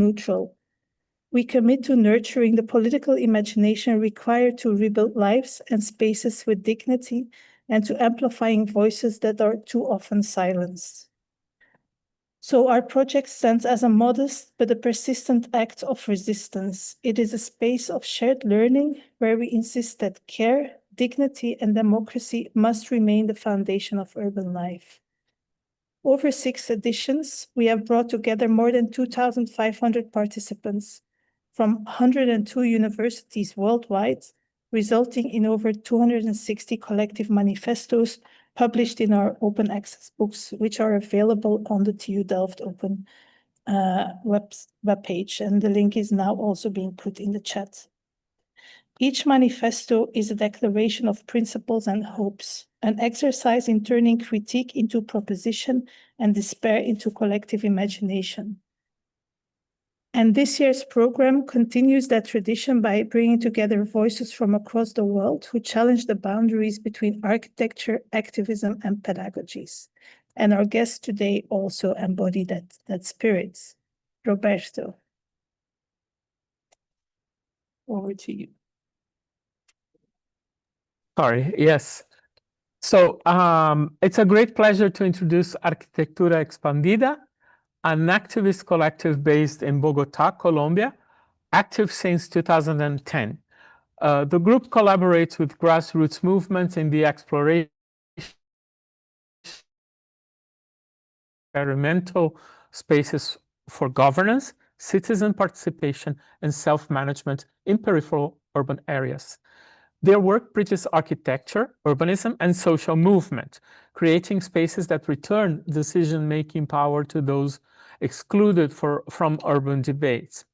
neutral. We commit to nurturing the political imagination required to rebuild lives and spaces with dignity and to amplifying voices that are too often silenced. So our project stands as a modest but a persistent act of resistance. It is a space of shared learning where we insist that care, dignity, and democracy must remain the foundation of urban life. Over 6 editions, we have brought together more than 2,500 participants from 102 universities worldwide, resulting in over 260 collective manifestos published in our open access books, which are available on the TU Delft Open webpage, and the link is now also being put in the chat. Each manifesto is a declaration of principles and hopes, an exercise in turning critique into proposition and despair into collective imagination. And this year's program continues that tradition by bringing together voices from across the world who challenge the boundaries between architecture, activism, and pedagogies. And our guests today also embody that spirit. Roberto, over to you. Sorry, yes. So it's a great pleasure to introduce Arquitectura Expandida, an activist collective based in Bogotá, Colombia, active since 2010. The group collaborates with grassroots movements in the exploration of experimental spaces for governance, citizen participation, and self-management in peripheral urban areas. Their work bridges architecture, urbanism, and social movement, creating spaces that return decision-making power to those excluded from urban debates.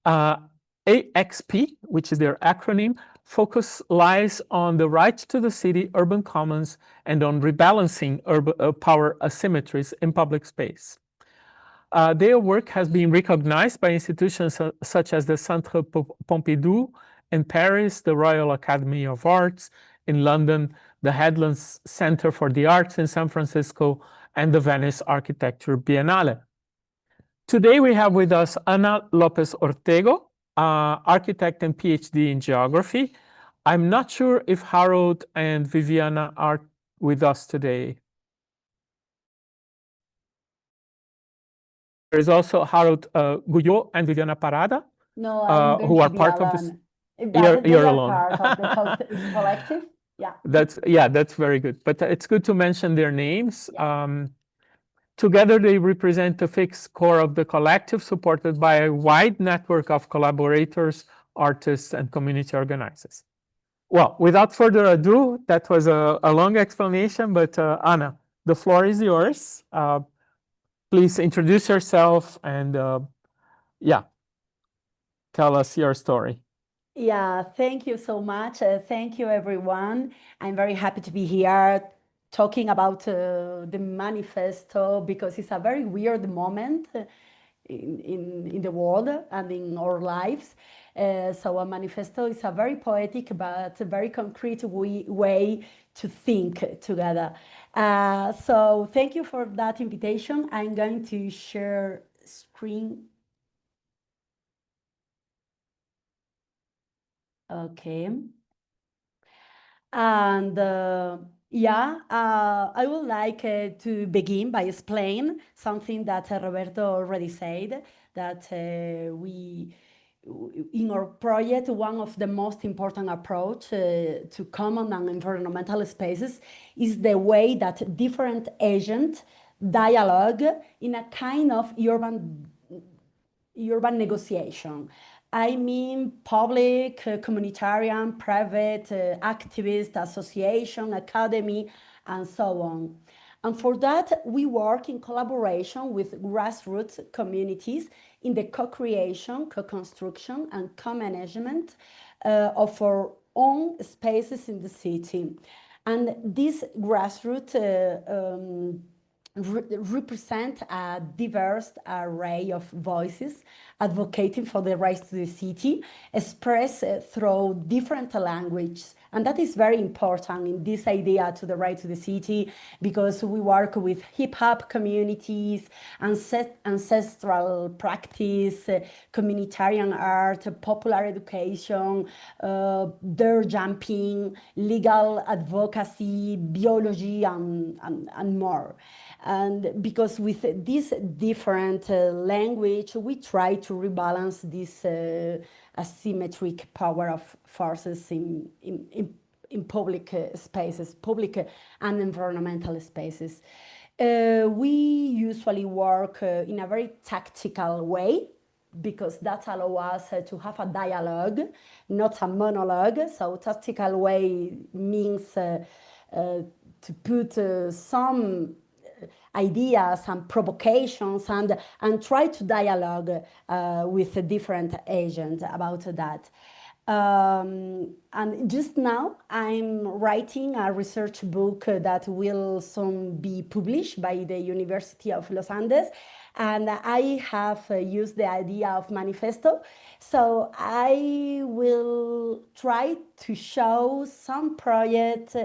AXP, which is their acronym, focus lies on the right to the city, urban commons, and on rebalancing power asymmetries in public space. Their work has been recognized by institutions such as the Centre Pompidou in Paris, the Royal Academy of Arts in London, the Headlands Centre for the Arts in San Francisco, and the Venice Architecture Biennale. Today we have with us Ana Lopez Ortego, architect and PhD in geography. I'm not sure if Harold and Viviana are with us today. There is also Harold Guyot and Viviana Parada, who are part of this. You're alone. Part of the collective. Yeah. That's very good. But it's good to mention their names. Yeah. Together, they represent the fixed core of the collective, supported by a wide network of collaborators, artists, and community organizers. Well, without further ado, that was a long explanation, but Ana, the floor is yours. Please introduce yourself and, tell us your story. Yeah, thank you so much. Thank you, everyone. I'm very happy to be here talking about the manifesto, because it's a very weird moment in the world and in our lives. So a manifesto is a very poetic but a very concrete way to think together. So thank you for that invitation. I'm going to share screen. Okay. And I would like to begin by explaining something that Roberto already said, that in our project, one of the most important approach to common and environmental spaces is the way that different agents dialogue in a kind of urban negotiation. I mean public, communitarian, private, activist, association, academy, and so on. And for that, we work in collaboration with grassroots communities in the co-creation, co-construction, and co-management of our own spaces in the city. And these grassroots represent a diverse array of voices advocating for the rights to the city, expressed through different languages. And that is very important in this idea to the right to the city, because we work with hip-hop communities, ancestral practice, communitarian art, popular education, dare jumping, legal advocacy, biology, and more. And because with this different language, we try to rebalance this asymmetric power of forces in public spaces, public and environmental spaces. We usually work in a very tactical way, because that allows us to have a dialogue, not a monologue. So tactical way means to put some ideas and provocations and try to dialogue with a different agent about that. And just now I'm writing a research book that will soon be published by the University of Los Andes, and I have used the idea of manifesto. So I will try to show some projects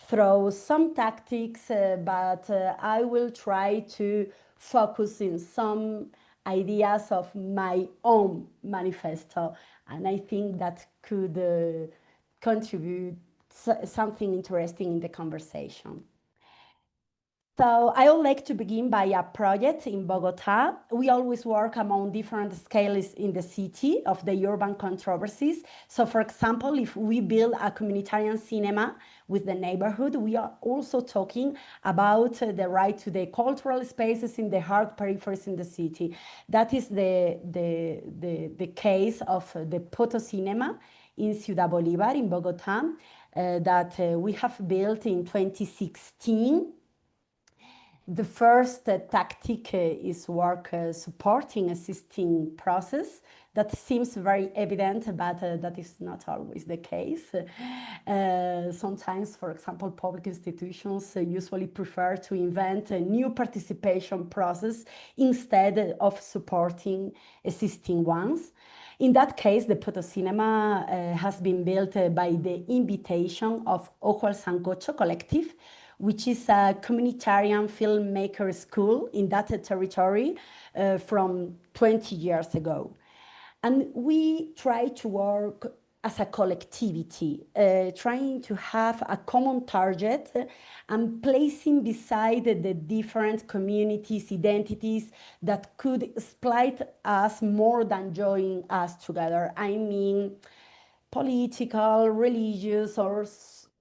through some tactics, but I will try to focus in some ideas of my own manifesto, and I think that could contribute something interesting in the conversation. So I would like to begin by a project in Bogotá. We always work among different scales in the city of the urban controversies. So for example, if we build a communitarian cinema with the neighborhood, we are also talking about the right to the cultural spaces in the hard peripheries in the city. That is the case of the Poto Cinema in Ciudad Bolívar in Bogotá that we have built in 2016. The first tactic is work supporting assisting process. That seems very evident, but that is not always the case. Sometimes, for example, public institutions usually prefer to invent a new participation process instead of supporting existing ones. In that case, the Poto Cinema has been built by the invitation of Ojo al Sancocho Collective, which is a communitarian filmmaker school in that territory from 20 years ago. And we try to work as a collectivity, trying to have a common target and placing beside the different communities, identities that could split us more than join us together. I mean, political, religious, or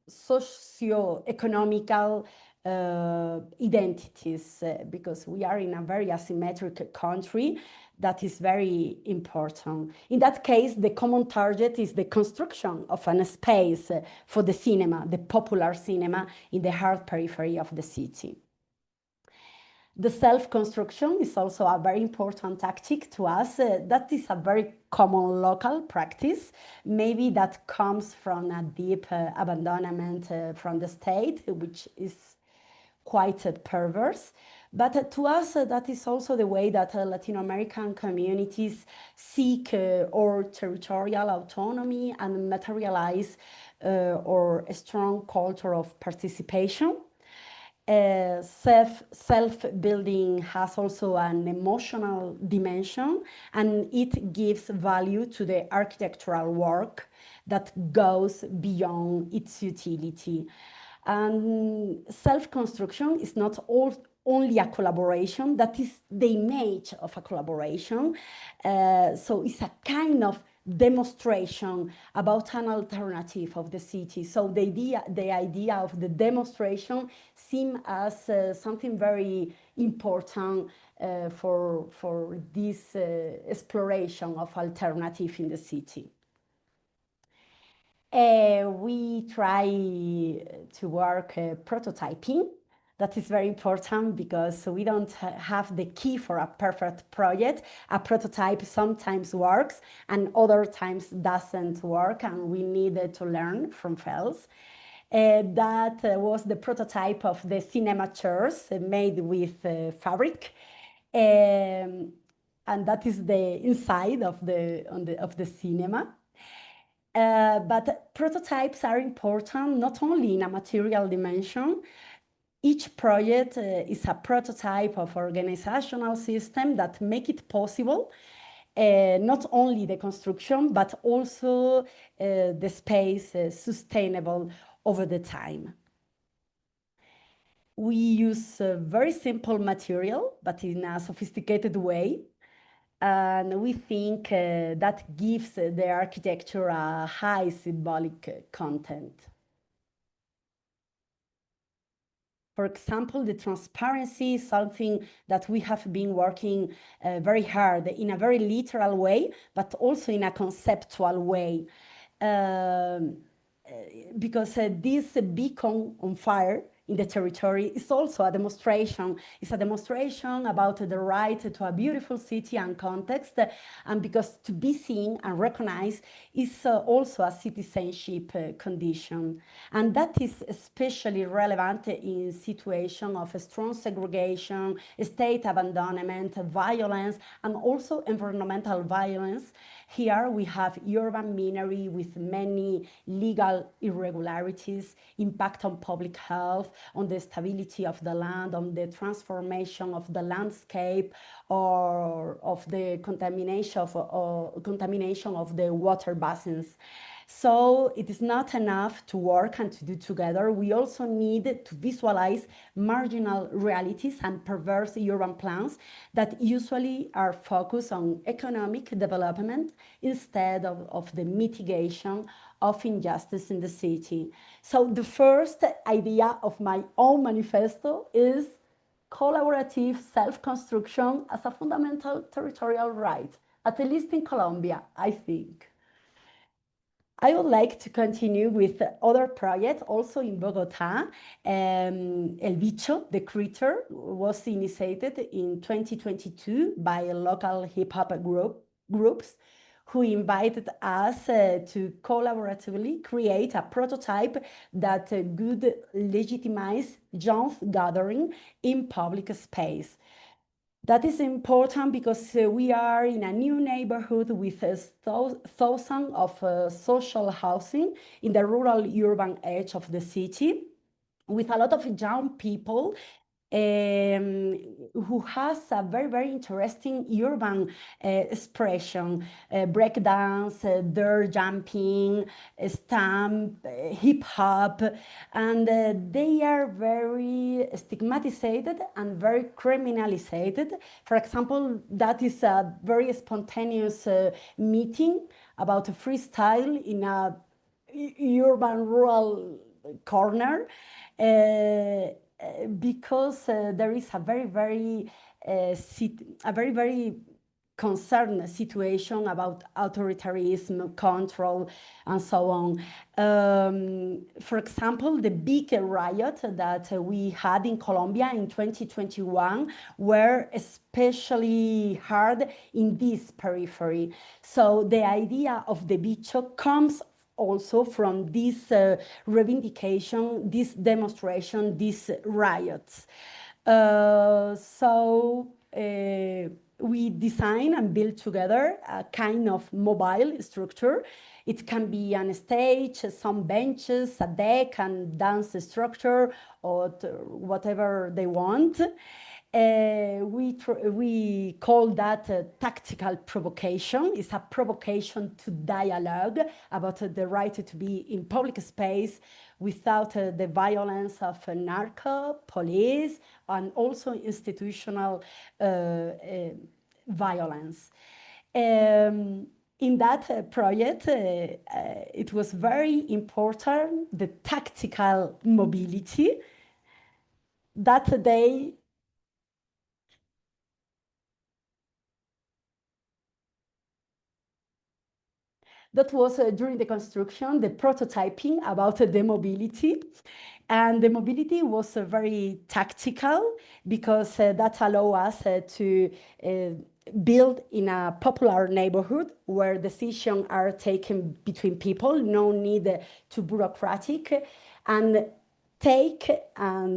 socio-economical identities, because we are in a very asymmetric country. That is very important. In that case, the common target is the construction of a space for the cinema, the popular cinema in the hard periphery of the city. The self-construction is also a very important tactic to us. That is a very common local practice. Maybe that comes from a deep abandonment from the state, which is quite perverse. But to us, that is also the way that Latin American communities seek or territorial autonomy and materialize or a strong culture of participation. Self-building has also an emotional dimension, and it gives value to the architectural work that goes beyond its utility. And self-construction is not only a collaboration, that is the image of a collaboration. So it's a kind of demonstration about an alternative of the city. So the idea of the demonstration seems as something very important for this exploration of alternative in the city. We try to work prototyping. That is very important because we don't have the key for a perfect project. A prototype sometimes works and other times doesn't work, and we need to learn from fails. That was the prototype of the cinema chairs made with fabric. And that is the inside of the cinema. But prototypes are important not only in a material dimension. Each project is a prototype of organizational system that make it possible, not only the construction, but also the space sustainable over the time. We use a very simple material, but in a sophisticated way. And we think that gives the architecture a high symbolic content. For example, the transparency is something that we have been working very hard in a very literal way, but also in a conceptual way. Because this beacon on fire in the territory is also a demonstration. It's a demonstration about the right to a beautiful city and context, and because to be seen and recognized is also a citizenship condition. And that is especially relevant in situations of strong segregation, state abandonment, violence, and also environmental violence. Here we have urban minery with many legal irregularities, impact on public health, on the stability of the land, on the transformation of the landscape, or of the contamination of the water basins. So it is not enough to work and to do together. We also need to visualize marginal realities and perverse urban plans that usually are focused on economic development instead of the mitigation of injustice in the city. So the first idea of my own manifesto is collaborative self-construction as a fundamental territorial right, at least in Colombia, I think. I would like to continue with other project also in Bogotá. El Bicho, the Critter, was initiated in 2022 by local hip-hop groups who invited us to collaboratively create a prototype that could legitimize youth gathering in public space. That is important because we are in a new neighborhood with thousands of social housing in the rural urban edge of the city, with a lot of young people who has a very, very interesting urban expression, breakdance, dirt jumping, stamp, hip hop, and they are very stigmatized and very criminalized. For example, that is a very spontaneous meeting about a freestyle in a urban rural corner. Because there is a very concerned situation about authoritarianism, control, and so on. For example, the big riot that we had in Colombia in 2021 were especially hard in this periphery. So the idea of the bicho comes also from this reivindication, this demonstration, these riots. We design and build together a kind of mobile structure. It can be on a stage, some benches, a deck, and dance structure, or whatever they want. We call that tactical provocation. It's a provocation to dialogue about the right to be in public space without the violence of narco, police, and also institutional violence. In that project, it was very important, the tactical mobility that they that was during the construction, the prototyping about the mobility. And the mobility was very tactical because that allowed us to built in a popular neighborhood where decisions are taken between people, no need to bureaucratic, and take El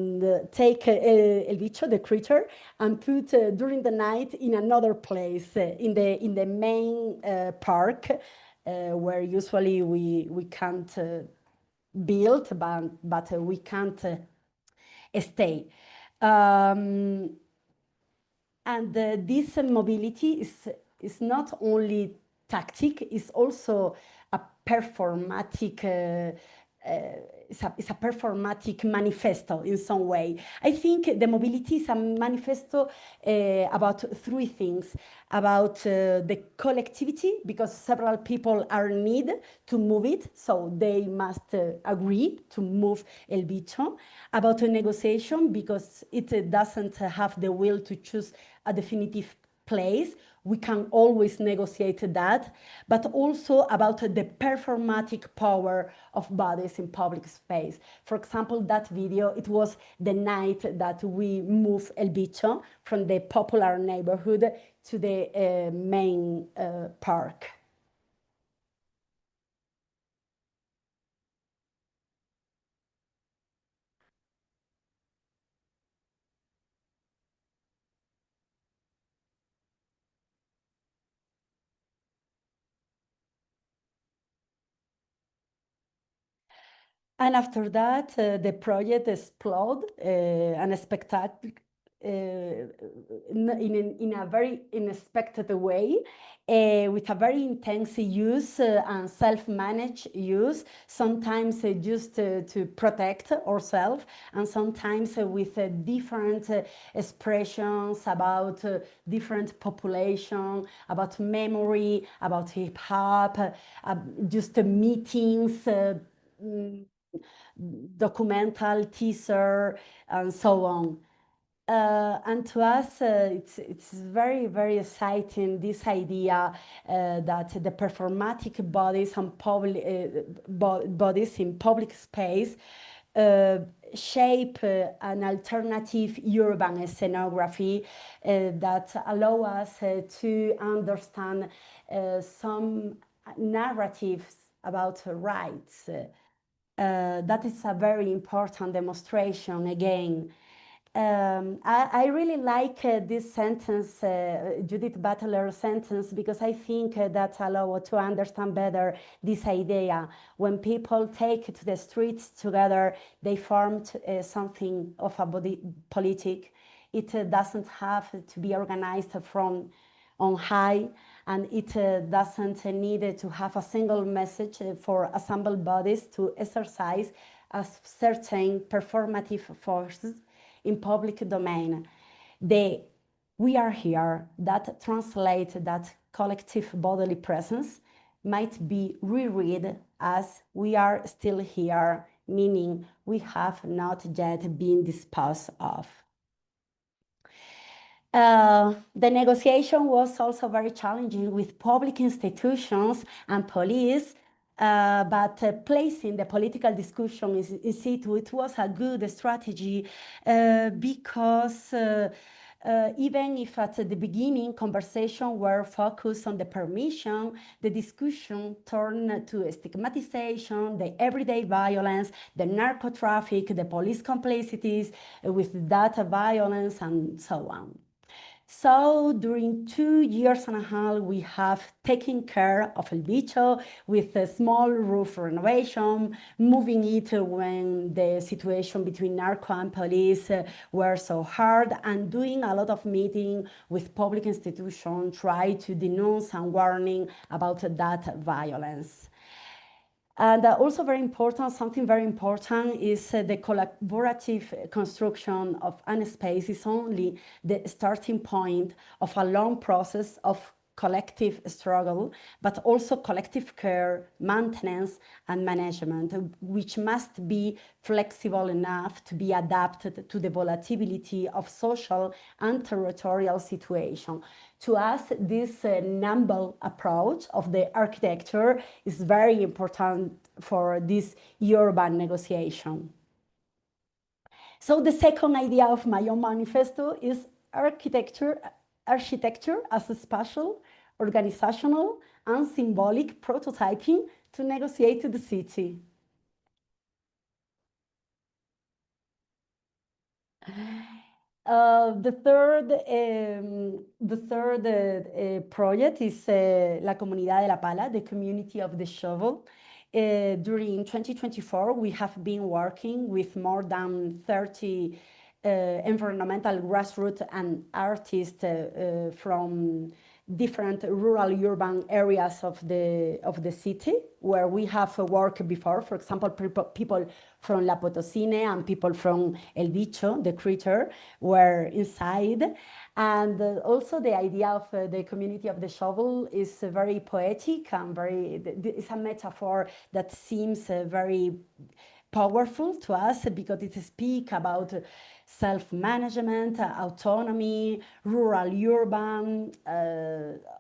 Bicho, the creature, and put during the night in another place, in the main park, where usually we can't build, but we can't stay. And this mobility is not only tactic, it's also a performatic it's a performatic manifesto in some way. I think the mobility is a manifesto about three things: about the collectivity, because several people are needed to move it, so they must agree to move El Bicho; about a negotiation, because it doesn't have the will to choose a definitive place. We can always negotiate that, but also about the performatic power of bodies in public space. For example, that video, it was the night that we moved El Bicho from the popular neighborhood to the main park. And after that, the project exploded unexpected, in a very unexpected way, with a very intense use and self-managed use, sometimes just to protect ourselves, and sometimes with different expressions about different population, about memory, about hip-hop, just meetings, documental, teaser, and so on. And to us, it's very, very exciting, this idea that the performatic bodies and bodies in public space shape an alternative urban scenography that allow us to understand some narratives about rights. That is a very important demonstration again. I really like this sentence, Judith Butler's sentence, because I think that allows to understand better this idea. When people take to the streets together, they formed something of a body politic. It doesn't have to be organized from on high, and it doesn't need to have a single message for assembled bodies to exercise a certain performative forces in public domain. The "we are here" that translate that collective bodily presence might be reread as "we are still here," meaning we have not yet been disposed of. The negotiation was also very challenging with public institutions and police, but placing the political discussion in situ, it was a good strategy because even if at the beginning conversations were focused on the permission, the discussion turned to stigmatization, the everyday violence, the narco traffic, the police complicities with data violence, and so on. So during 2 years and a half, we have taken care of El Bicho with a small roof renovation, moving it when the situation between narco and police were so hard, and doing a lot of meetings with public institutions, try to denounce and warning about that violence. And also very important, something very important is the collaborative construction of an space is only the starting point of a long process of collective struggle, but also collective care, maintenance, and management, which must be flexible enough to be adapted to the volatility of social and territorial situation. To us, this nimble approach of the architecture is very important for this urban negotiation. So the second idea of my own manifesto is architecture architecture as a spatial, organizational, and symbolic prototyping to negotiate the city. The third project is La Comunidad de la Pala, the community of the shovel. During 2024, we have been working with more than 30 environmental grassroots and artists from different rural urban areas of the city where we have worked before. For example, people from La Potosine and people from El Bicho, the critter, were inside. And also the idea of the community of the shovel is very poetic and it's a metaphor that seems very powerful to us because it speaks about self-management, autonomy, rural, urban,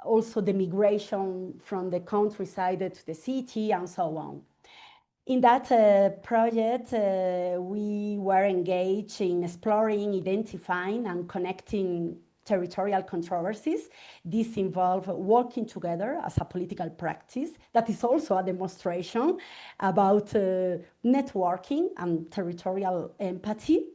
also the migration from the countryside to the city, and so on. In that project, we were engaged in exploring, identifying, and connecting territorial controversies. This involved working together as a political practice. That is also a demonstration about networking and territorial empathy.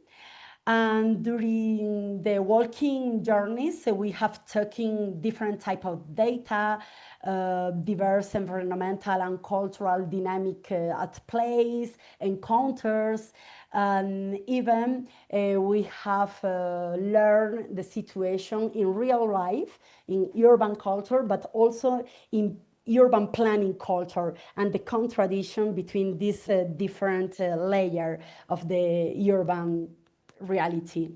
And during the walking journeys, we have taken different type of data, diverse environmental and cultural dynamic at place, encounters, and even we have learned the situation in real life, in urban culture, but also in urban planning culture and the contradiction between these different layer of the urban reality.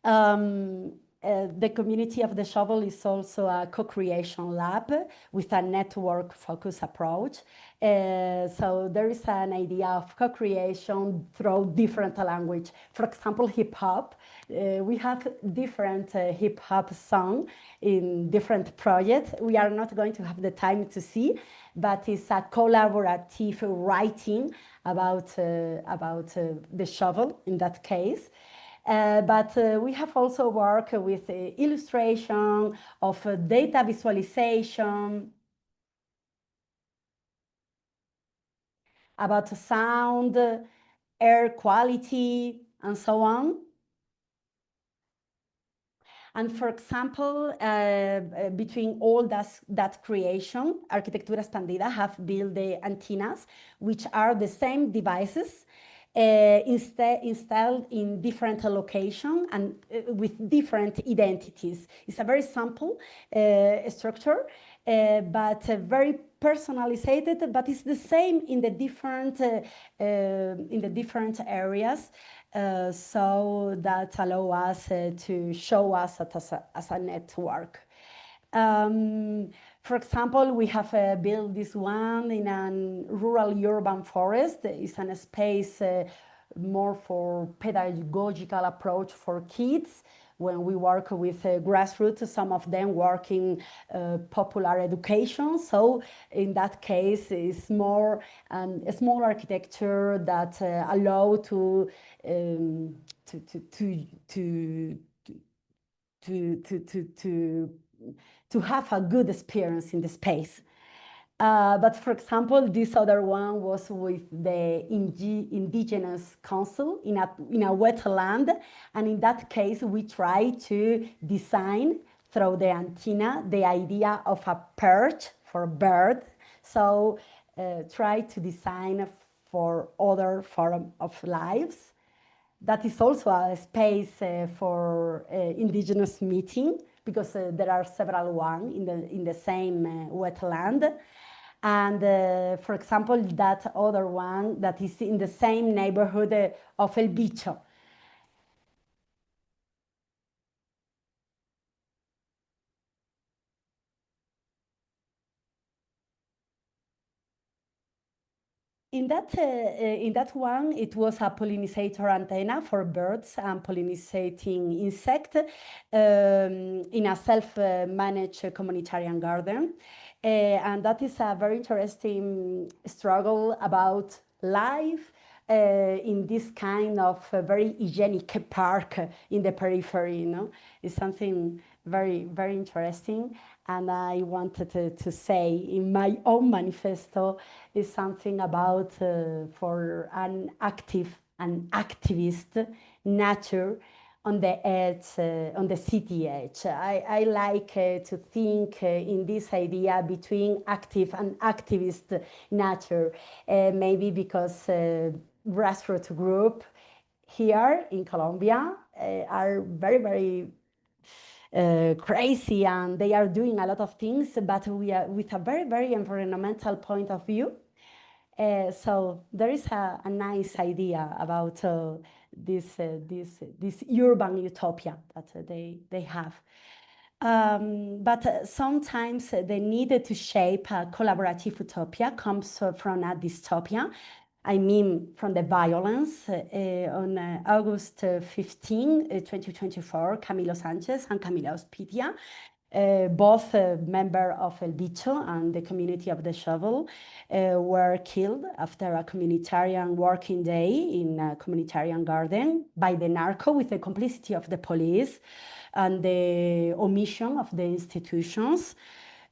The community of the shovel is also a co-creation lab with a network-focused approach. So there is an idea of co-creation through different language. For example, hip-hop. We have different hip-hop songs in different projects. We are not going to have the time to see, but it's a collaborative writing about the shovel in that case. But we have also worked with illustration of data visualization, about sound, air quality, and so on. And for example, between all that creation, Arquitectura Expandida have built the antennas, which are the same devices installed in different locations and with different identities. It's a very simple structure, but very personalized, but it's the same in the different areas. So that allow us to show us as a network. For example, we have built this one in a rural urban forest. It's a space more for pedagogical approach for kids. When we work with grassroots, some of them work in popular education. So in that case, it's more a small architecture that allow to have a good experience in the space. But for example, this other one was with the Indigenous Council in a wetland. And in that case, we try to design through the antenna the idea of a perch for bird. So try to design for other form of lives. That is also a space for indigenous meeting, because there are several ones in the same wetland. And for example, that other one that is in the same neighborhood of El Bicho. In that one, it was a pollinator antenna for birds and pollinating insects in a self-managed communitarian garden. And that is a very interesting struggle about life, in this kind of very hygienic park in the periphery, you know, is something very, very interesting. And I wanted to say in my own manifesto is something about for an activist nature on the edge, on the city edge. I like to think in this idea between active and activist nature, maybe because grassroots group here in Colombia are very, very crazy, and they are doing a lot of things, but we are with a very, very environmental point of view. So there is a nice idea about this urban utopia that they have. But sometimes the need to shape a collaborative utopia comes from a dystopia. I mean, from the violence. On August 15, 2024, Camilo Sanchez and Camila Ospitia, both members of El Bicho and the community of the Shovel, were killed after a communitarian working day in a communitarian garden by the narco with the complicity of the police and the omission of the institutions.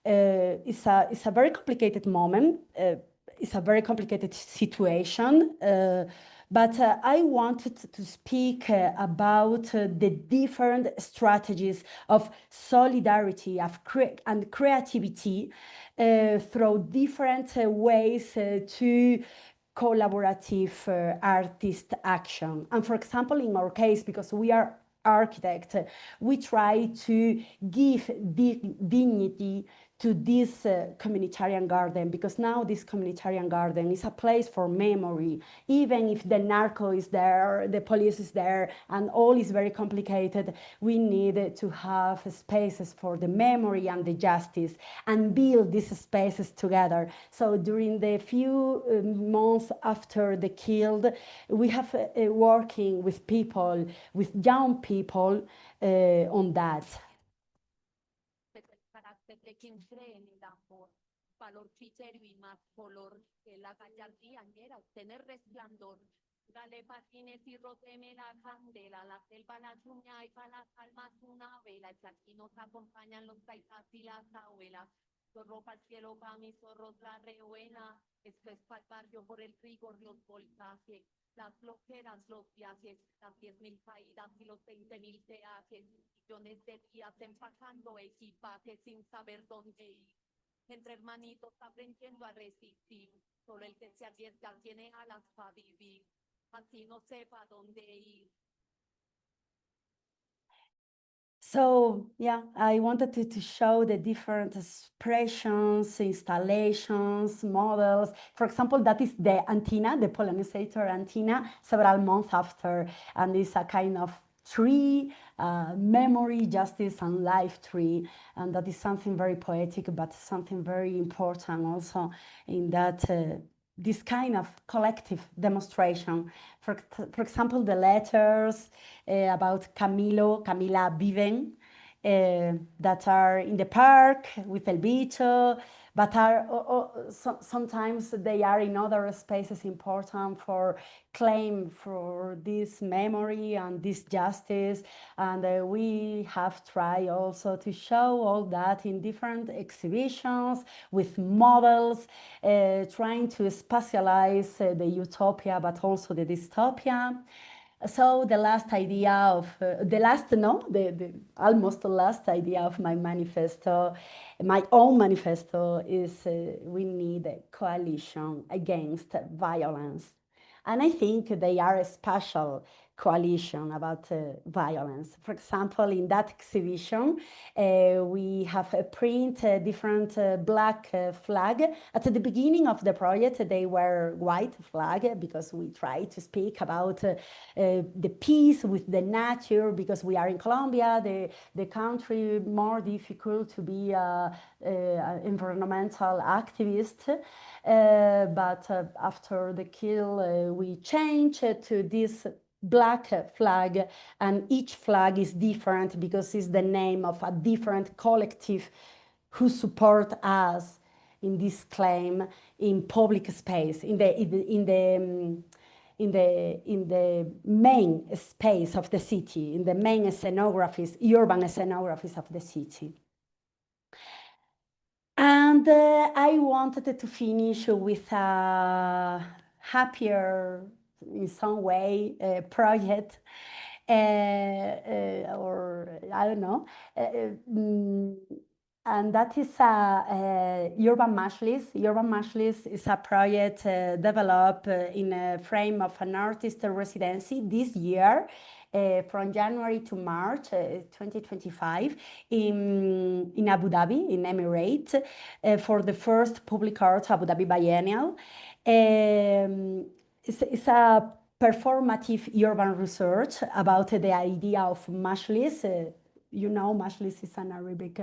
It's a very complicated moment. It's a very complicated situation. But I wanted to speak about the different strategies of solidarity and creativity through different ways to collaborative artist action. And for example, in our case, because we are architects, we try to give dignity to this communitarian garden, because now this communitarian garden is a place for memory. Even if the narco is there, the police is there, and all is very complicated, we need to have spaces for the memory and the justice and build these spaces together. So during the few months after the killed, we have working with people, with young people on that. De quien cree en el amor, valor, criterio y más color que la gallardía quiera obtener resplandor. Dale patines y róteme la candela, la selva, la uña y para las almas una vela. Y aquí nos acompañan los taizas y las abuelas. Zorro para el cielo, para mis zorros la rebuena. Esto es para el barrio por el rigor, los voltajes, las flojeras, los viajes, las 10.000 caídas y los 20.000 peajes. Millones de días empacando equipaje sin saber dónde ir. Entre hermanitos aprendiendo a resistir. Solo el que se arriesga tiene alas para vivir. Así no sepa dónde ir. So, yeah, I wanted to show the different expressions, installations, models. For example, that is the antenna, the pollinizator antenna, several months after, and it's a kind of tree, memory, justice, and life tree. And that is something very poetic, but something very important also in that this kind of collective demonstration. For example, the letters about Camila Viven, that are in the park with El Bicho, but are sometimes they are in other spaces important for claim for this memory and this justice. And we have tried also to show all that in different exhibitions with models, trying to spatialize the utopia, but also the dystopia. So the last idea of, almost the last idea of my manifesto, my own manifesto, is we need a coalition against violence. And I think they are a special coalition about violence. For example, in that exhibition, we have a print different black flag. At the beginning of the project, they were white flag because we try to speak about the peace with the nature, because we are in Colombia, the country more difficult to be environmental activist. But after the kill, we changed to this black flag, and each flag is different because it's the name of a different collective who support us in this claim in public space, in the in the main space of the city, in the main scenographies, urban scenographies of the city. And I wanted to finish with a happier, in some way, project, or I don't know, and that is Urban Majlis. Urban Majlis is a project developed in a frame of an artist residency this year, from January to March 2025 in Abu Dhabi, in Emirates, for the first Public Art Abu Dhabi Biennale. It's a performative urban research about the idea of Majlis. You know, Majlis is an Arabic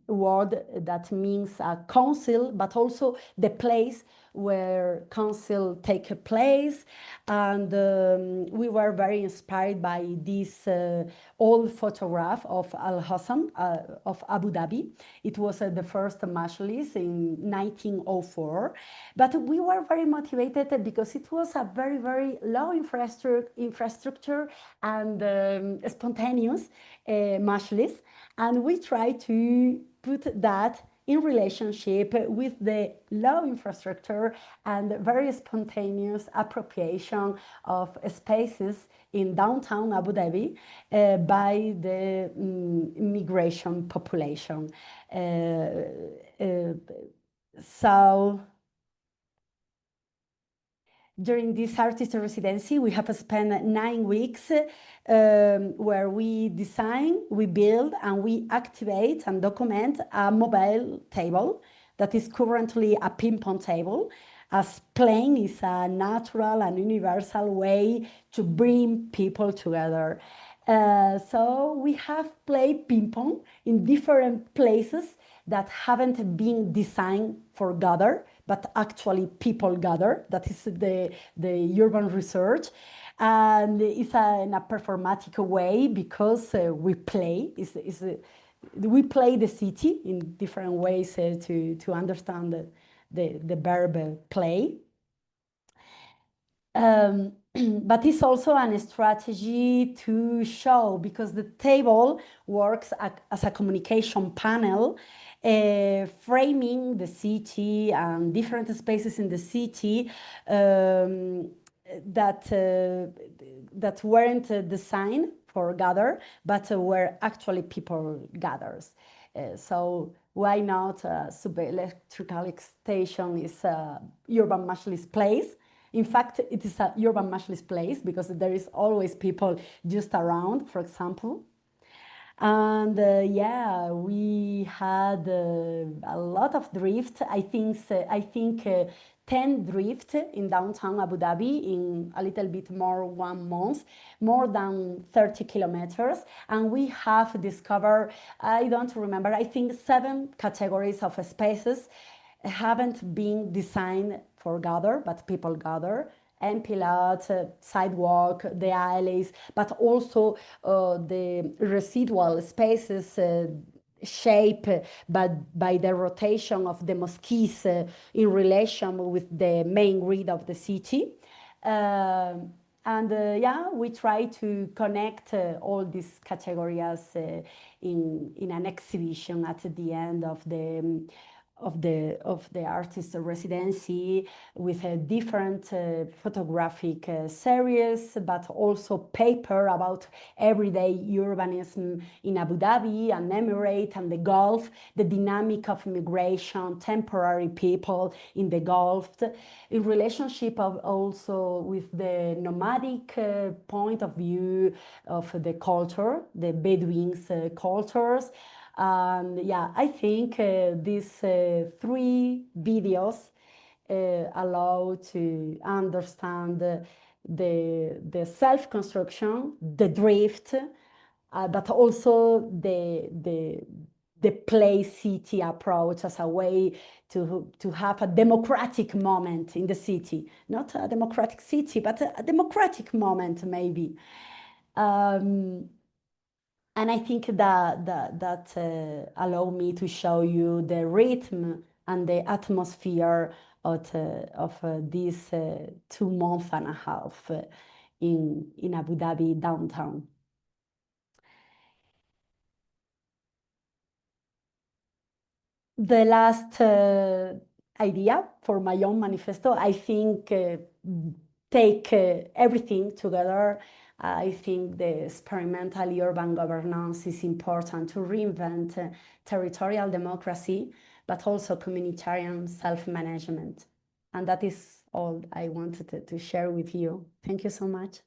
word that means a council, but also the place where council take place. And we were very inspired by this old photograph of Al Hassan of Abu Dhabi. It was the first Majlis in 1904. But we were very motivated because it was a very, very low infrastructure and spontaneous Majlis. And we try to put that in relationship with the low infrastructure and very spontaneous appropriation of spaces in downtown Abu Dhabi by the migration population. So during this artist residency, we have spent 9 weeks where we design, we build, and we activate and document a mobile table that is currently a ping-pong table, as playing is a natural and universal way to bring people together. So we have played ping-pong in different places that haven't been designed for gather, but actually people gather. That is the urban research. And it's in a performatic way because we play. We play the city in different ways to understand the verb play. But it's also a strategy to show, because the table works as a communication panel, framing the city and different spaces in the city that weren't designed for gather, but where actually people gathers. So why not a sub-electrical station is a urban Majlis place? In fact, it is a urban Majlis place because there is always people just around, for example. And yeah, we had a lot of drift. I think 10 drift in downtown Abu Dhabi in a little bit more 1 month, more than 30 kilometers. And we have discovered, I don't remember, I think 7 categories of spaces haven't been designed for gather, but people gather. Empty lot, sidewalk, the alleys, but also the residual spaces shaped by the rotation of the mosques in relation with the main grid of the city. And yeah, we try to connect all these categories in an exhibition at the end of the artist residency, with a different photographic series, but also paper about everyday urbanism in Abu Dhabi and Emirates and the Gulf, the dynamic of migration, temporary people in the Gulf, in relationship also with the nomadic point of view of the culture, the Bedouins cultures. Yeah, I think these 3 videos allow to understand the self-construction, the drift, but also the play city approach as a way to have a democratic moment in the city. Not a democratic city, but a democratic moment maybe. And I think that allow me to show you the rhythm and the atmosphere of this 2.5 months in Abu Dhabi downtown. The last idea for my own manifesto, I think, take everything together. I think the experimental urban governance is important to reinvent territorial democracy, but also communitarian self-management. And that is all I wanted to share with you. Thank you so much.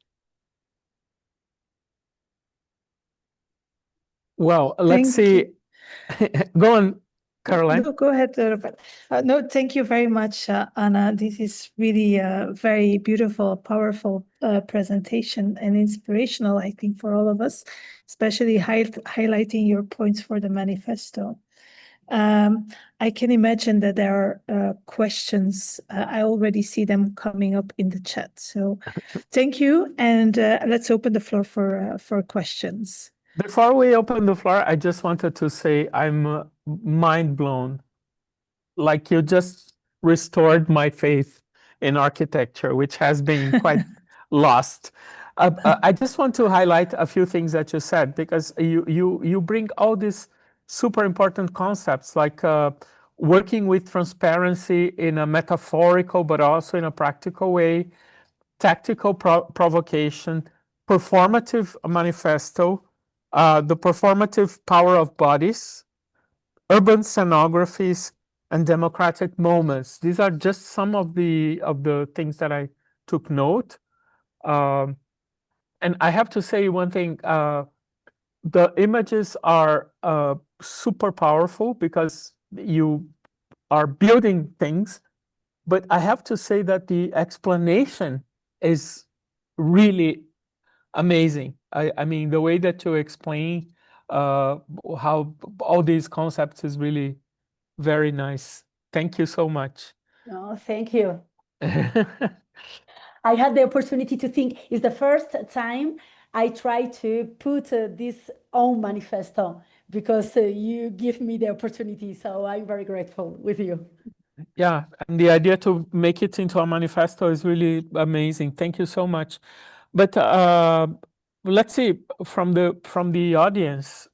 Well, let's see. Go on, Caroline. No, go ahead, Roberta. No, thank you very much, Anna. This is really a very beautiful, powerful presentation and inspirational, I think, for all of us, especially highlighting your points for the manifesto. I can imagine that there are questions. I already see them coming up in the chat. So thank you. And let's open the floor for questions. Before we open the floor, I just wanted to say I'm mind blown. Like you just restored my faith in architecture, which has been quite lost. I just want to highlight a few things that you said, because you bring all these super important concepts, like working with transparency in a metaphorical but also in a practical way, tactical provocation, performative manifesto, the performative power of bodies, urban scenographies, and democratic moments. These are just some of the things that I took note. And I have to say one thing, the images are super powerful because you are building things, but I have to say that the explanation is really amazing. I mean, the way that you explain how all these concepts is really very nice. Thank you so much. No, thank you. I had the opportunity to think, it's the first time I try to put this own manifesto, because you give me the opportunity. So I'm very grateful with you. Yeah, and the idea to make it into a manifesto is really amazing. Thank you so much. But let's see from the audience.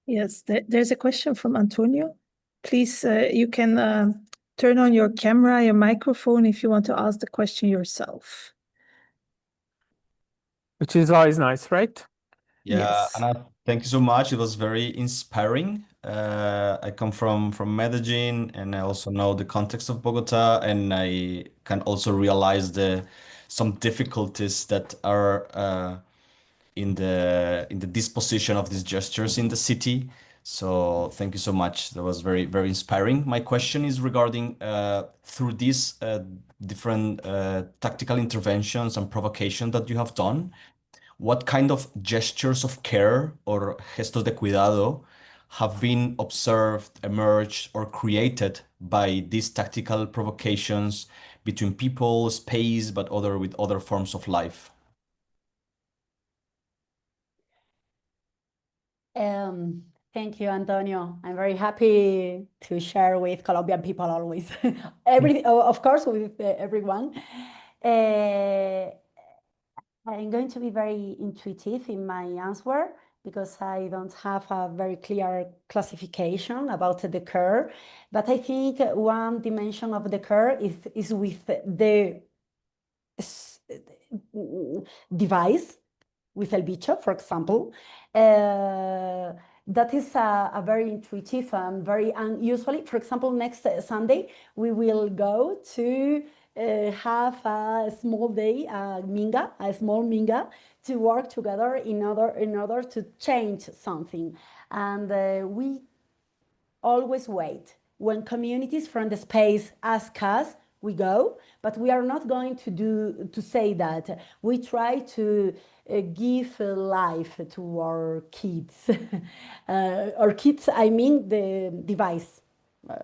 Yes, there's a question from Antonio. Please, you can turn on your camera, your microphone, if you want to ask the question yourself. Which is always nice, right? Yeah, Yes. Anna, thank you so much. It was very inspiring. I come from Medellin, and I also know the context of Bogota, and I can also realize some difficulties that are in the disposition of these gestures in the city. So thank you so much. That was very, very inspiring. My question is regarding through these different tactical interventions and provocation that you have done, what kind of gestures of care or gestos de cuidado have been observed, emerged, or created by these tactical provocations between people, space, but with other forms of life? Thank you, Antonio. I'm very happy to share with Colombian people always. Of course, with everyone. I'm going to be very intuitive in my answer, because I don't have a very clear classification about the care. But I think one dimension of the care is with the device, with El Bicho, for example. That is a very intuitive and very unusually. For example, next Sunday, we will go to have a small day, a small minga, to work together in order to change something. And we always wait. When communities from the space ask us, we go, but we are not going to say that. We try to give life to our kids. Our kids, I mean the device.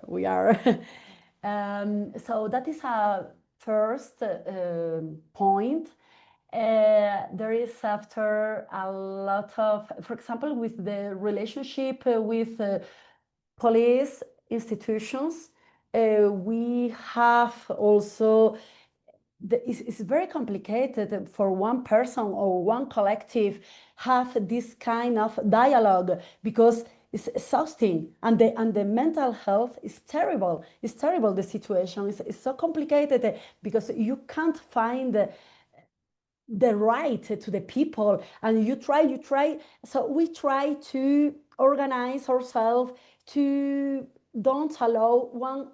We are. So that is a first point. There is, after, a lot of, for example, with the relationship with police, institutions. We have also, it's very complicated for one person or one collective have this kind of dialogue because it's exhausting, and the mental health is terrible. It's terrible, the situation. It's so complicated because you can't find the right to the people, and you try. So we try to organize ourselves to don't allow one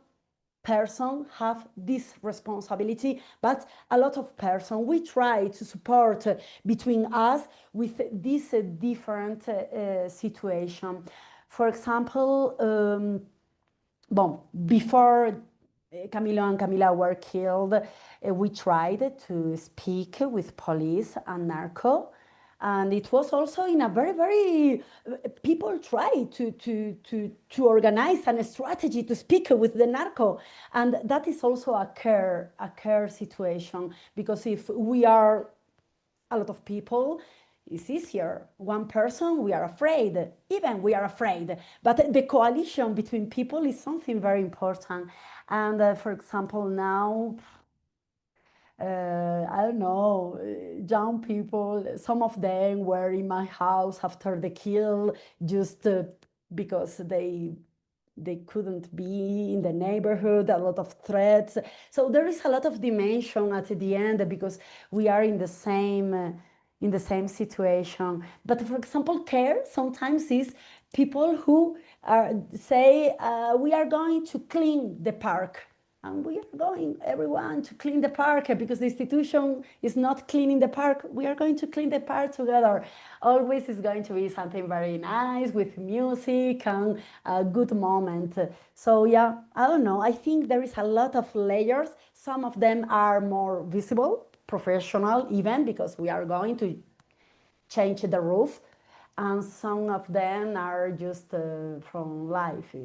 person have this responsibility, but a lot of person we try to support between us with this different situation. For example, before Camilo and Camila were killed, we tried to speak with police and narco. And it was also in a very people try to organize a strategy to speak with the narco, and that is also a care situation, because if we are a lot of people, it's easier. One person, we are afraid. But the coalition between people is something very important. And for example, now, I don't know, young people, some of them were in my house after the kill, just because they couldn't be in the neighborhood, a lot of threats. So there is a lot of dimension at the end, because we are in the same situation. But for example, care sometimes is people who say, we are going to clean the park. And we are going, everyone, to clean the park because the institution is not cleaning the park. We are going to clean the park together. Always is going to be something very nice with music and a good moment. So yeah, I don't know. I think there is a lot of layers. Some of them are more visible, professional even, because we are going to change the roof. And some of them are just from life.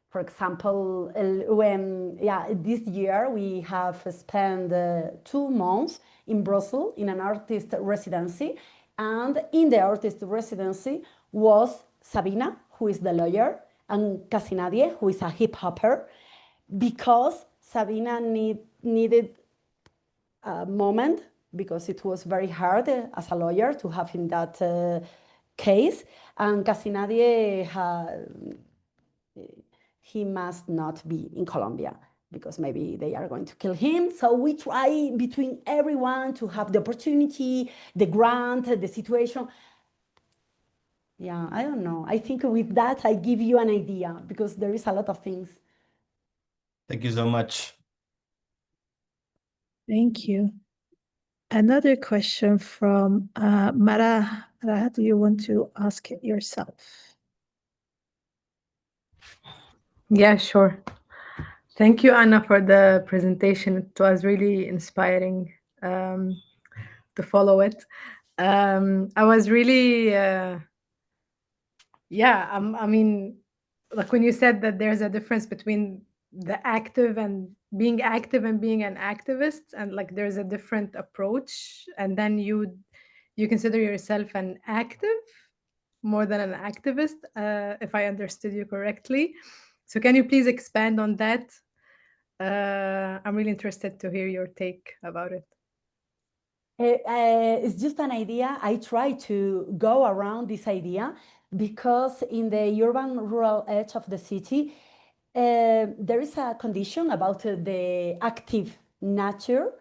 For example, this year we have spent 2 months in Brussels in an artist residency. And in the artist residency was Sabina, who is the lawyer, and Casi Nadie, who is a hip hopper, because Sabina needed a moment, because it was very hard as a lawyer to have in that case. And Casi Nadie he must not be in Colombia because maybe they are going to kill him. So we try between everyone to have the opportunity, the grant, the situation. Yeah, I don't know. I think with that, I give you an idea, because there is a lot of things. Thank you so much. Thank you. Another question from Mara. Mara, do you want to ask it yourself? Yeah, sure. Thank you, Anna, for the presentation. It was really inspiring to follow it. I was really, I mean, like when you said that there's a difference between the active and being active and being an activist, and like there's a different approach, and then you consider yourself an active more than an activist, if I understood you correctly. So can you please expand on that? I'm really interested to hear your take about it. It's just an idea. I try to go around this idea because in the urban rural edge of the city, there is a condition about the active nature.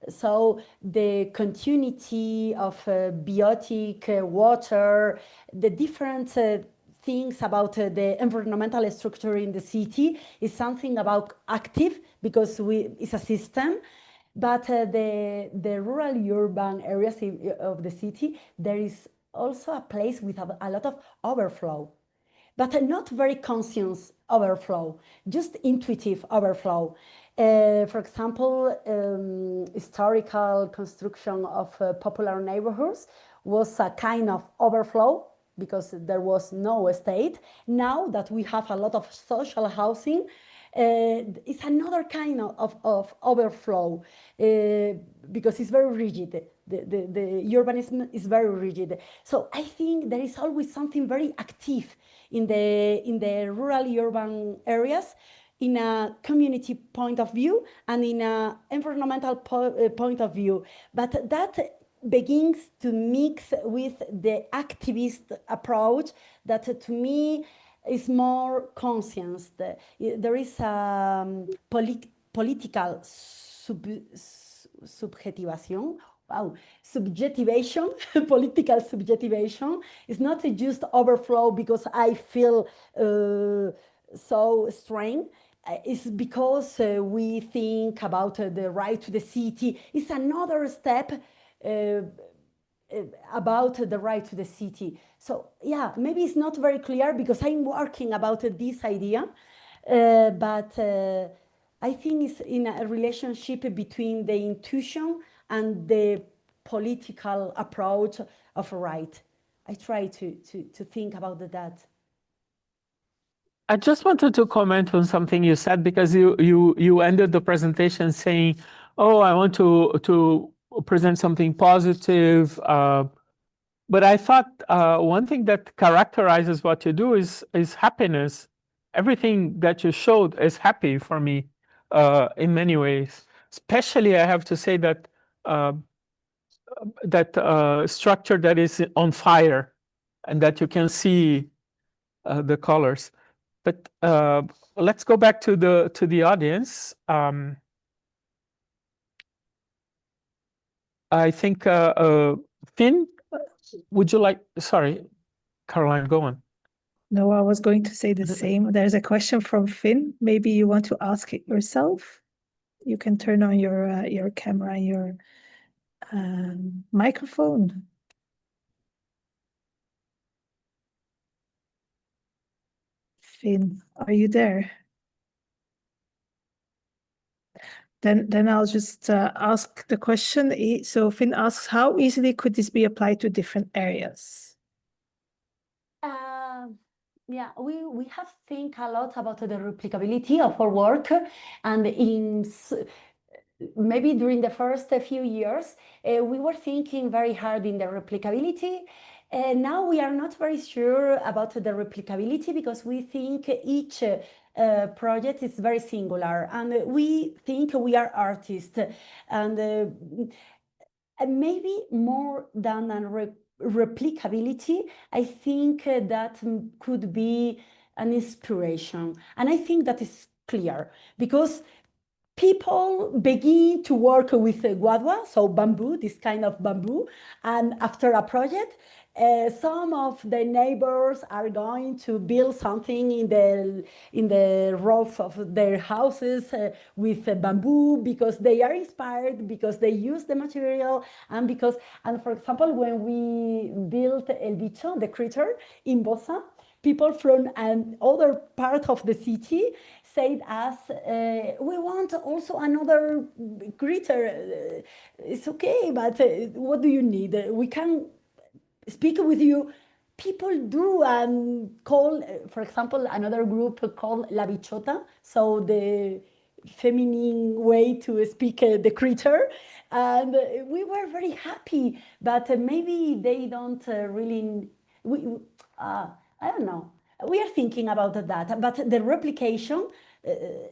So the continuity of biotic water, the different things about the environmental structure in the city is something about active, because it's a system. But the rural urban areas of the city, there is also a place with a lot of overflow, but not very conscious overflow, just intuitive overflow. For example, historical construction of popular neighborhoods was a kind of overflow because there was no state. Now that we have a lot of social housing, it's another kind of overflow because it's very rigid. The urbanism is very rigid. So I think there is always something very active in the rural urban areas, in a community point of view and in an environmental point of view. But that begins to mix with the activist approach that to me is more conscious. There is a political subjetivation. Wow, subjectivation, political subjectivation. It's not just overflow because I feel so strained. It's because we think about the right to the city. It's another step about the right to the city. So yeah, maybe it's not very clear because I'm working about this idea, but I think it's in a relationship between the intuition and the political approach of right. I try to think about that. I just wanted to comment on something you said, because you ended the presentation saying, "Oh, I want to present something positive." But I thought one thing that characterizes what you do is happiness. Everything that you showed is happy for me in many ways. Especially, I have to say that structure that is on fire, and that you can see the colors. But let's go back to the audience. I think Finn, would you like? Sorry, Caroline, go on. No, I was going to say the same. There's a question from Finn. Maybe you want to ask it yourself. You can turn on your camera and your microphone. Finn, are you there? Then I'll just ask the question. So Finn asks, how easily could this be applied to different areas? Yeah, we have think a lot about the replicability of our work, and maybe during the first few years, we were thinking very hard in the replicability. Now we are not very sure about the replicability because we think each project is very singular, and we think we are artists, and maybe more than a replicability, I think that could be an inspiration. And I think that is clear because people begin to work with guadua, so bamboo, this kind of bamboo, and after a project, some of the neighbors are going to build something in the roof of their houses with bamboo because they are inspired, because they use the material, and for example, when we built El Bicho, the critter, in Bosa, people from another part of the city said us, we want also another critter. It's okay, but what do you need? We can speak with you. People do and call, for example, another group called La Bichota, so the feminine way to speak the critter, and we were very happy, but maybe they don't really, I don't know. We are thinking about that, but the replication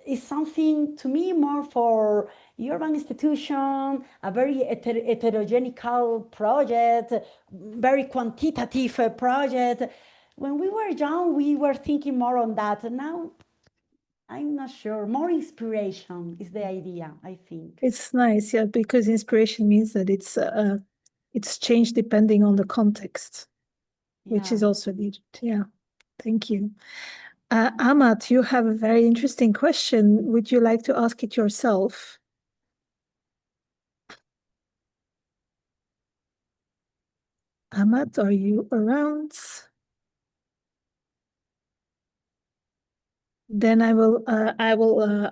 is something to me more for urban institution, a very heterogeneous project, very quantitative project. When we were young, we were thinking more on that. Now, I'm not sure. More inspiration is the idea, I think. It's nice, yeah, because inspiration means that it's changed depending on the context, which is also needed. Yeah, thank you. Amat, you have a very interesting question. Would you like to ask it yourself? Amat, are you around? Then I will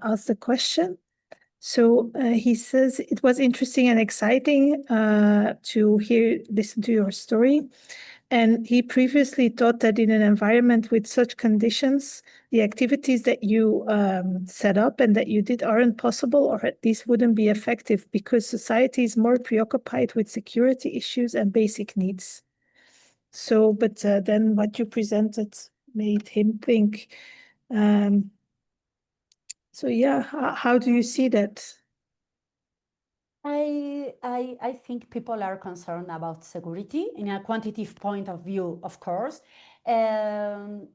ask the question. So he says, it was interesting and exciting to listen to your story. And he previously thought that in an environment with such conditions, the activities that you set up and that you did aren't possible, or at least wouldn't be effective, because society is more preoccupied with security issues and basic needs. So, but then what you presented made him think. So yeah, how do you see that? I think people are concerned about security in a quantitative point of view, of course, and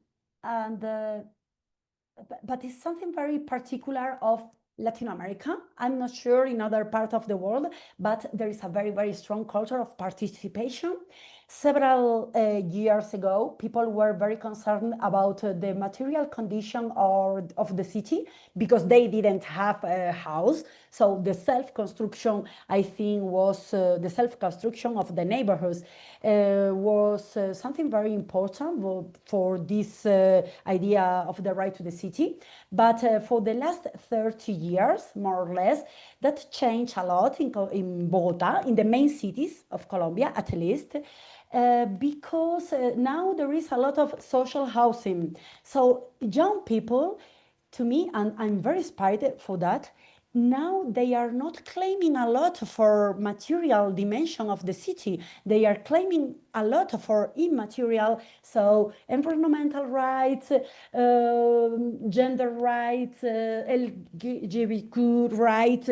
but it's something very particular of Latin America. I'm not sure in other parts of the world, but there is a very, very strong culture of participation. Several years ago, people were very concerned about the material condition of the city because they didn't have a house. So the self-construction, I think, was the self-construction of the neighborhoods was something very important for this idea of the right to the city. But for the last 30 years, more or less, that changed a lot in Bogotá, in the main cities of Colombia, at least. Because now there is a lot of social housing. So young people, to me, and I'm very inspired for that, now they are not claiming a lot for material dimension of the city. They are claiming a lot for immaterial, so environmental rights, gender rights, LGBTQ rights.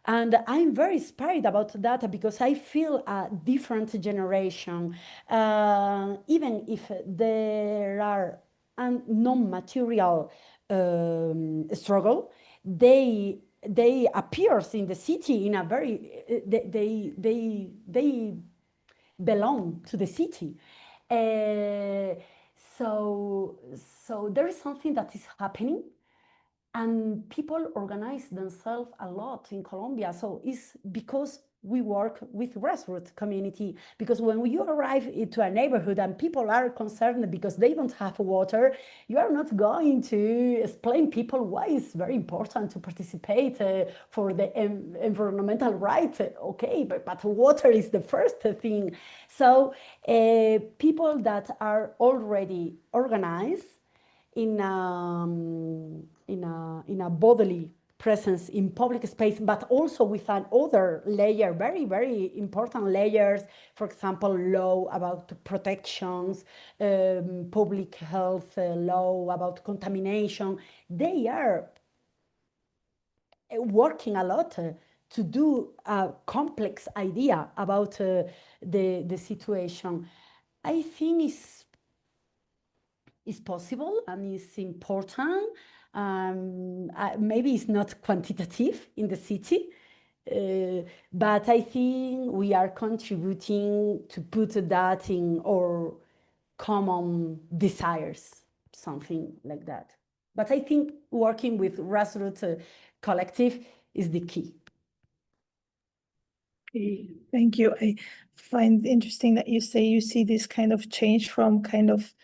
And I'm very inspired about that because I feel a different generation. Even if there are non-material struggle, they appears in the city in a very they belong to the city. So there is something that is happening, and people organize themselves a lot in Colombia. So it's because we work with grassroots community, because when you arrive into a neighborhood and people are concerned because they don't have water, you are not going to explain people why it's very important to participate for the environmental right. Okay, but water is the first thing. So people that are already organized in a bodily presence in public space, but also with another layer, very, very important layers, for example, law about protections, public health law about contamination. They are working a lot to do a complex idea about the situation. I think it's possible and it's important. Maybe it's not quantitative in the city, but I think we are contributing to put that in our common desires, something like that. But I think working with grassroots collective is the key. Thank you. I find interesting that you say you see this kind of change from kind of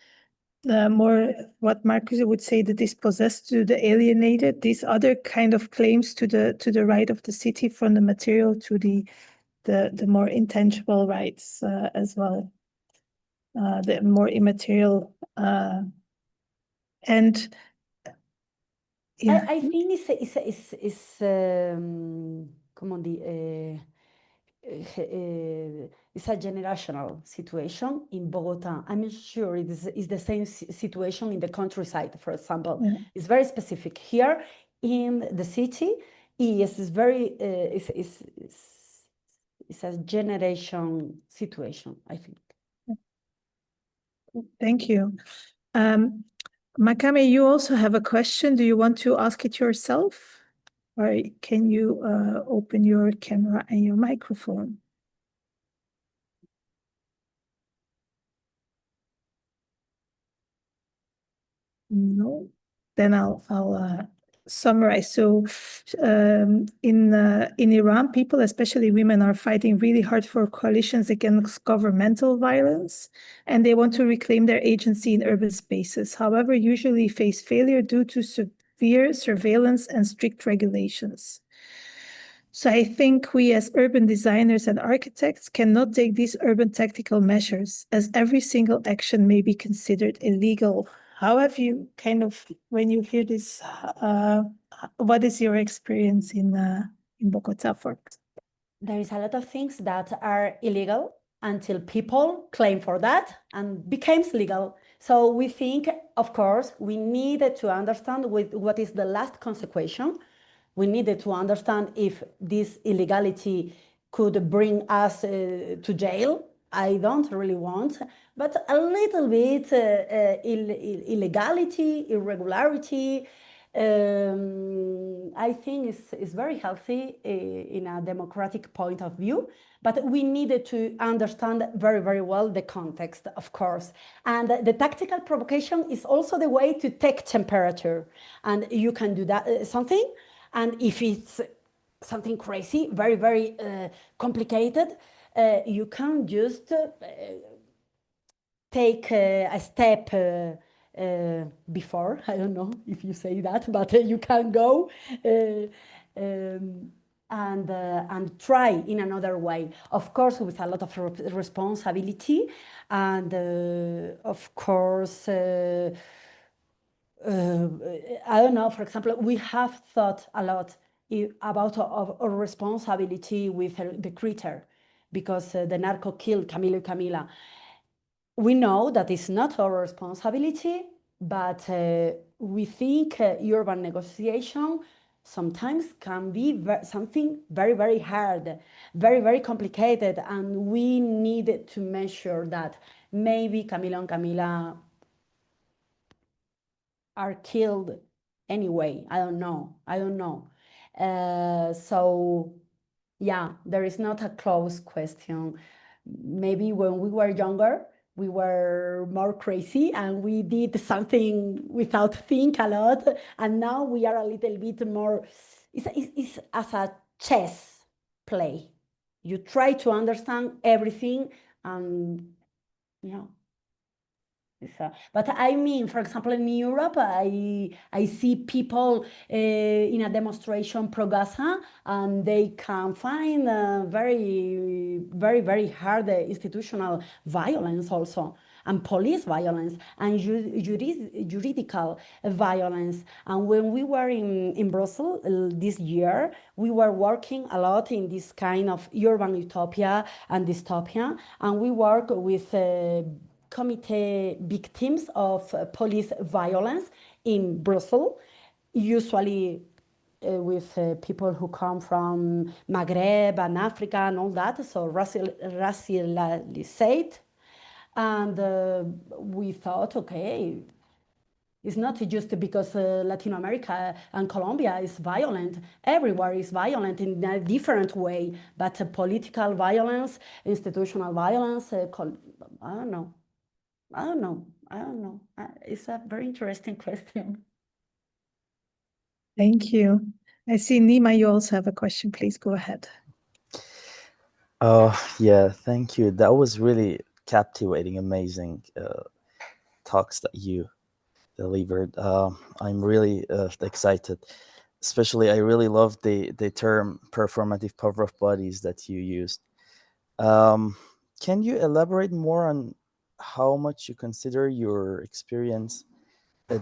more what Marcus would say, the dispossessed to the alienated, these other kind of claims to the right of the city, from the material to the more intangible rights as well, the more immaterial and yeah. I think it's come on it's a generational situation in Bogotá. I'm sure it is the same situation in the countryside, for example. Yeah. It's very specific. Here in the city, it's very it's a generation situation, I think. Thank you. Makame, you also have a question. Do you want to ask it yourself? Or can you open your camera and your microphone? No, then I'll summarize. So in Iran, people, especially women, are fighting really hard for coalitions against governmental violence, and they want to reclaim their agency in urban spaces. However, usually face failure due to severe surveillance and strict regulations. So I think we as urban designers and architects cannot take these urban tactical measures, as every single action may be considered illegal. How have you when you hear this, what is your experience in Bogotá for? There is a lot of things that are illegal until people claim for that and becomes legal. So we think, of course, we needed to understand what is the last consequence. We needed to understand if this illegality could bring us to jail. I don't really want, but a little bit illegality, irregularity, I think is very healthy in a democratic point of view, but we needed to understand very, very well the context, of course. And the tactical provocation is also the way to take temperature. And you can do that something, and if it's something crazy, very, very complicated, you can just take a step before. I don't know if you say that, but you can go and try in another way. Of course, with a lot of responsibility, and of course, I don't know. For example, we have thought a lot about our responsibility with the critter, because the narco killed Camilo y Camila. We know that it's not our responsibility, but we think urban negotiation sometimes can be something very, very hard, very, very complicated, and we need to measure that. Maybe Camilo and Camila are killed anyway. I don't know. So yeah, there is not a close question. Maybe when we were younger, we were more crazy and we did something without think a lot. And now we are a little bit more, it's as a chess play. You try to understand everything and, you know, but I mean, for example, in Europe, I see people in a demonstration pro Gaza, and they can find very, very, very hard institutional violence also, and police violence, and juridical violence. And when we were in Brussels this year, we were working a lot in this kind of urban utopia and dystopia, and we work with committee victims of police violence in Brussels, usually with people who come from Maghreb and Africa and all that, so racialized. And we thought, okay, it's not just because Latin America and Colombia is violent. Everywhere is violent in a different way, but political violence, institutional violence, I don't know. It's a very interesting question. Thank you. I see Nima, you also have a question. Please go ahead. Yeah, thank you. That was really captivating, amazing talks that you delivered. I'm really excited. Especially, I really love the term performative power of bodies that you used. Can you elaborate more on how much you consider your experience a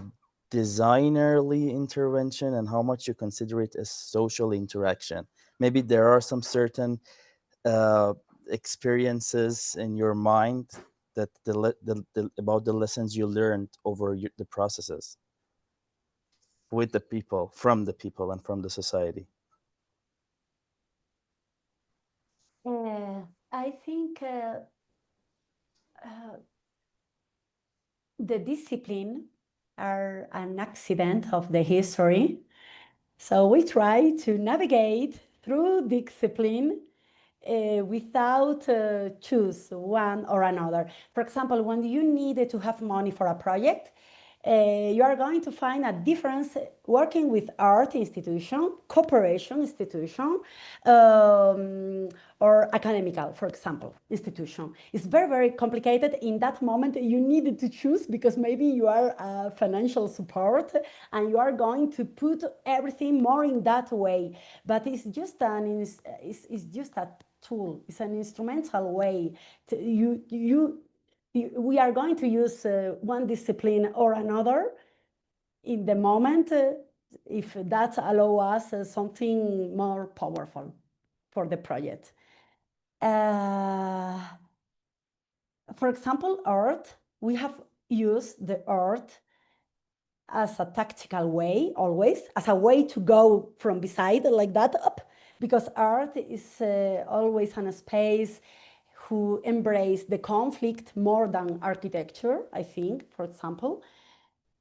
designerly intervention and how much you consider it as social interaction? Maybe there are some certain experiences in your mind that about the lessons you learned over the processes with the people, from the people, and from the society. I think the discipline are an accident of the history. So we try to navigate through discipline without choose one or another. For example, when you needed to have money for a project, you are going to find a difference working with art institution, cooperation institution, or academical, for example, institution. It's very, very complicated. In that moment, you needed to choose because maybe you are financial support and you are going to put everything more in that way. But it's just it's just a tool. It's an instrumental way. We are going to use one discipline or another in the moment if that allows us something more powerful for the project. For example, art, we have used the art as a tactical way, always, as a way to go from beside like that up, because art is always in a space who embrace the conflict more than architecture, I think, for example.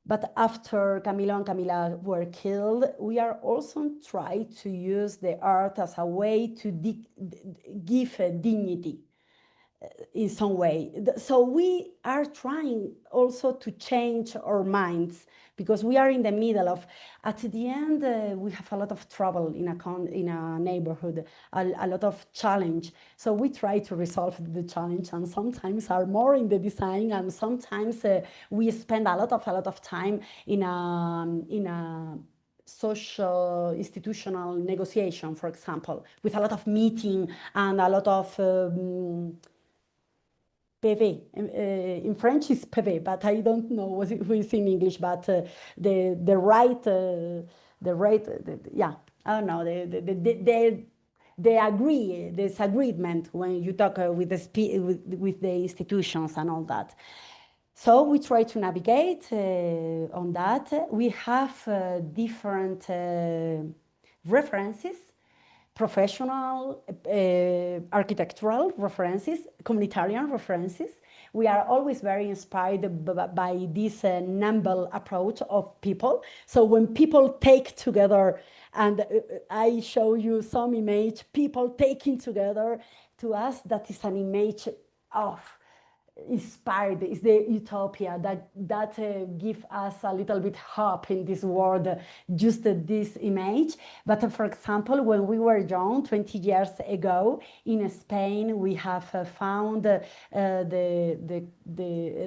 But after Camilo and Camila were killed, we are also trying to use the art as a way to give dignity in some way. So we are trying also to change our minds because we are in the middle of, at the end, we have a lot of trouble in a neighborhood, a lot of challenge. So we try to resolve the challenge and sometimes are more in the design and sometimes we spend a lot of time in a social institutional negotiation, for example, with a lot of meeting and a lot of PV. In French is PV, but I don't know what it is in English, but the right, yeah, I don't know, the disagreement when you talk with the institutions and all that. So we try to navigate on that. We have different references, professional, architectural references, communitarian references. We are always very inspired by this nimble approach of people. So when people take together, and I show you some image, people taking together, to us, that is an image of inspired, is the utopia that give us a little bit hope in this world, just this image. But for example, when we were young, 20 years ago in Spain, we have found the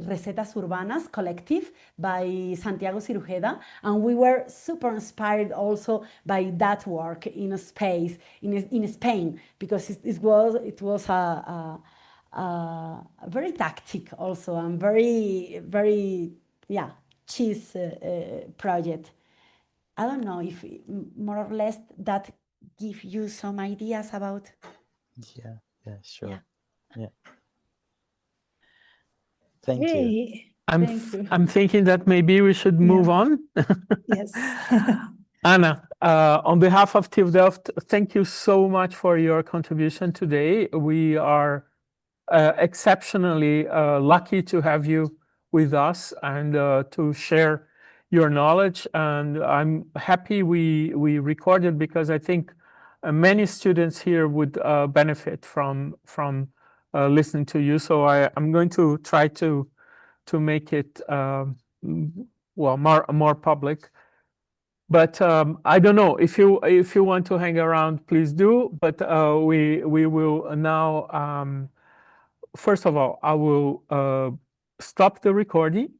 Recetas Urbanas collective by Santiago Cirujeda, and we were super inspired also by that work in space in Spain, because it was a very tactic also and very cheese project. I don't know if more or less that give you some ideas about. Yeah, sure. Yeah. Thank you. Yay. Thank you. I'm thinking that maybe we should move on. Yes. Anna, on behalf of TU Delft, thank you so much for your contribution today. We are exceptionally lucky to have you with us and to share your knowledge. And I'm happy we recorded, because I think many students here would benefit from listening to you. So I'm going to try to make it well more public. But I don't know if you want to hang around, please do. But we will now. First of all, I will stop the recording